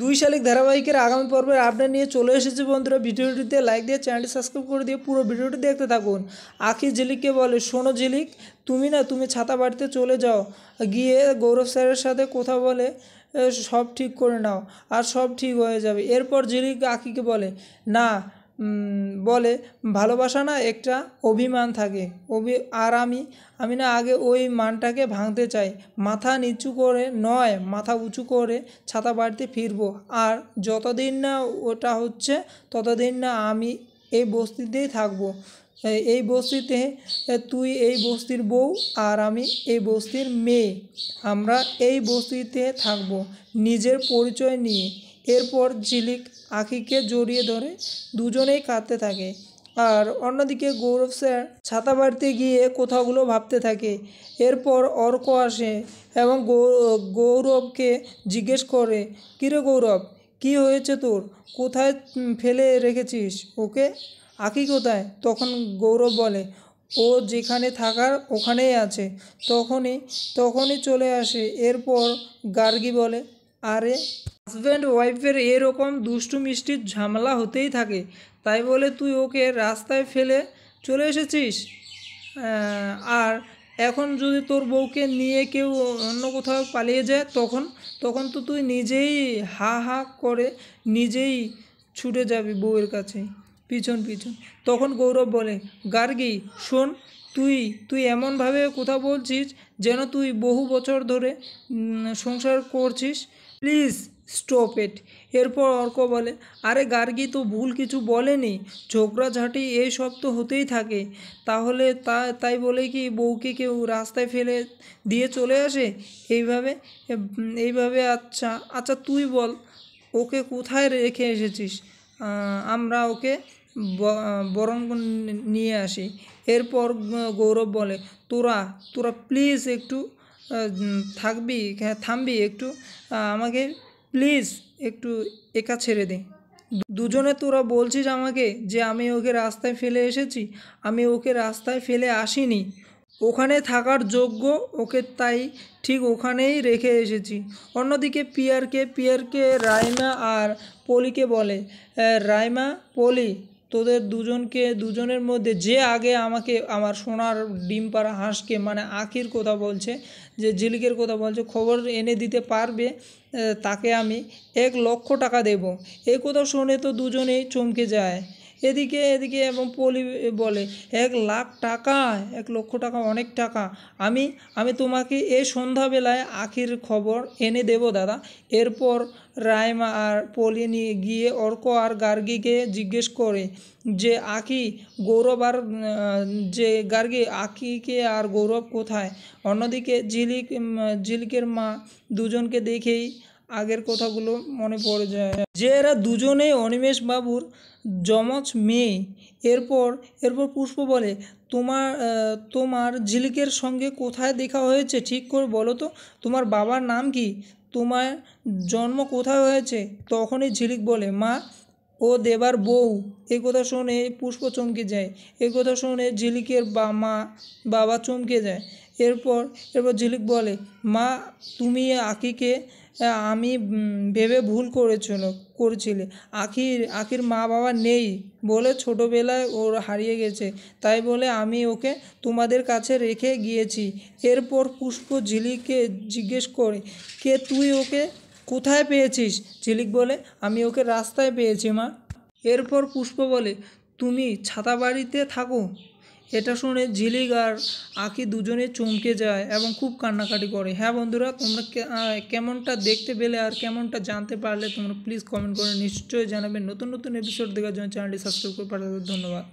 দুই শালিক ধারাবাহিকের আগামী পর্বের আপডেট নিয়ে চলে এসেছে বন্ধুরা। ভিডিওটিতে লাইক দিয়ে চ্যানেলটি সাবস্ক্রাইব করে দিয়ে পুরো ভিডিওটি দেখতে থাকুন। আখি ঝিলিককে বলে, শোনো ঝিলিক, তুমি ছাতা বাড়িতে চলে যাও, গিয়ে গৌরব স্যারের সাথে কথা বলে সব ঠিক করে নাও, আর সব ঠিক হয়ে যাবে। এরপর ঝিলিক আখিকে বলে, না বলে ভালোবাসা না একটা অভিমান থাকে, আর আমি না আগে ওই মানটাকে ভাঙতে চাই। মাথা নিচু করে নয়, মাথা উঁচু করে ছাতা বাড়িতে ফিরবো। আর যতদিন না ওটা হচ্ছে ততদিন না আমি এই বস্তিতেই থাকবো। এই বস্তিতে তুই এই বস্তির বউ আর আমি এই বস্তির মেয়ে, আমরা এই বস্তিতে থাকবো নিজের পরিচয় নিয়ে। এরপর ঝিলিক আখিকে জড়িয়ে ধরে দুজনেই কাঁদতে থাকে। আর অন্যদিকে গৌরব স্যার ছাতা বাড়িতে গিয়ে কথাগুলো ভাবতে থাকে। এরপর অর্ক আসে এবং গৌরবকে জিজ্ঞেস করে, কিরে গৌরব, কি হয়েছে তোর? কোথায় ফেলে রেখেছিস ওকে? আখি কোথায়? তখন গৌরব বলে, ও যেখানে থাকার ওখানেই আছে। তখনই চলে আসে। এরপর গার্গী বলে, আরে হাজব্যান্ড ওয়াইফের এরকম দুষ্টু মিষ্টির ঝামেলা হতেই থাকে, তাই বলে তুই ওকে রাস্তায় ফেলে চলে এসেছিস? আর এখন যদি তোর বউকে নিয়ে কেউ অন্য কোথাও পালিয়ে যায়, তখন তো তুই নিজেই হা হা করে নিজেই ছুটে যাবি বউয়ের কাছে পিছন। তখন গৌরব বলে, গার্গী শোন, তুই এমনভাবে কথা বলছিস যেন তুই বহু বছর ধরে সংসার করছিস, প্লিজ স্টপ ইট। এরপর অর্ক বলে, আরে গার্গী তো ভুল কিছু বলেনি, ঝগড়াঝাঁটি এই সব তো হতেই থাকে, তাহলে তাই বলে কি বউকে কেউ রাস্তায় ফেলে দিয়ে চলে আসে এইভাবে? আচ্ছা তুই বল, ওকে কোথায় রেখে এসেছিস? আমরা ওকে বরং নিয়ে আসি। এরপর গৌরব বলে, তোরা প্লিজ একটু থামবি একটু, আমাকে প্লিজ একটু একা ছেড়ে দে। দুজনে তোরা বলছিস আমাকে যে আমি ওকে রাস্তায় ফেলে এসেছি, আমি ওকে রাস্তায় ফেলে আসিনি, ওখানে থাকার যোগ্য ওকে, তাই ঠিক ওখানেই রেখে এসেছি। অন্যদিকে পিয়ারকে রাইমা আর পলিকে বলে, রাইমা, পলি, তোদের দুজনের মধ্যে যে আগে আমাকে আমার সোনার ডিম পাড়া হাঁসকে, মানে আখির কথা বলছে, যে ঝিলিকের কথা বলছে, খবর এনে দিতে পারবে তাকে আমি 1,00,000 টাকা দেব। এই কথা শুনে তো দুজনেই চমকে যায়। এদিকে এবং পলি বলে, 1,00,000 টাকা? 1,00,000 টাকা অনেক টাকা। আমি তোমাকে এই সন্ধ্যাবেলায় আখির খবর এনে দেব দাদা। এরপর রাইমা আর পলি নিয়ে গিয়ে অর্ক আর গার্গীকে জিজ্ঞেস করে যে গৌরব আর যে গার্গী, আখিকে আর গৌরব কোথায়? অন্যদিকে ঝিলিকের মা দুজনকে দেখেই আগের কথাগুলো মনে পড়ে যায় যে এরা দুজনেই অনিমেষ বাবুর যমজ মেয়ে। এরপর পুষ্প বলে, তোমার ঝিলিকের সঙ্গে কোথায় দেখা হয়েছে ঠিক করে বলো তো, তোমার বাবার নাম কি, তোমার জন্ম কোথায় হয়েছে? তখনই ঝিলিক বলে, মা, ও দেবার বউ। এই কথা শুনে পুষ্প চমকে যায়। এই কথা শুনে ঝিলিকের বাবা চমকে যায়। এরপর ঝিলিক বলে, মা, তুমি আখিকে আমি ভেবে ভুল করেছিলে। আখির মা বাবা নেই বলে ছোটোবেলায় ওর হারিয়ে গেছে, তাই বলে আমি ওকে তোমাদের কাছে রেখে গিয়েছি। এরপর পুষ্প ঝিলিককে জিজ্ঞেস করে, কে তুই ওকে কোথায় পেয়েছিস? ঝিলিক বলে, আমি ওকে রাস্তায় পেয়েছি মা। এরপর পুষ্প বলে, তুমি ছাতা বাড়িতে থাকো? এটা শুনে ঝিলিক আর আখি দুজনে চমকে যায় এবং খুব কান্নাকাটি করে। হ্যাঁ বন্ধুরা, তোমরা কেমনটা দেখতে পেলে আর কেমনটা জানতে পারলে তোমরা প্লিজ কমেন্ট করে নিশ্চয়ই জানাবে। নতুন এপিসোড দেখার জন্য চ্যানেলটি সাবস্ক্রাইব করে পাঠাবে। ধন্যবাদ।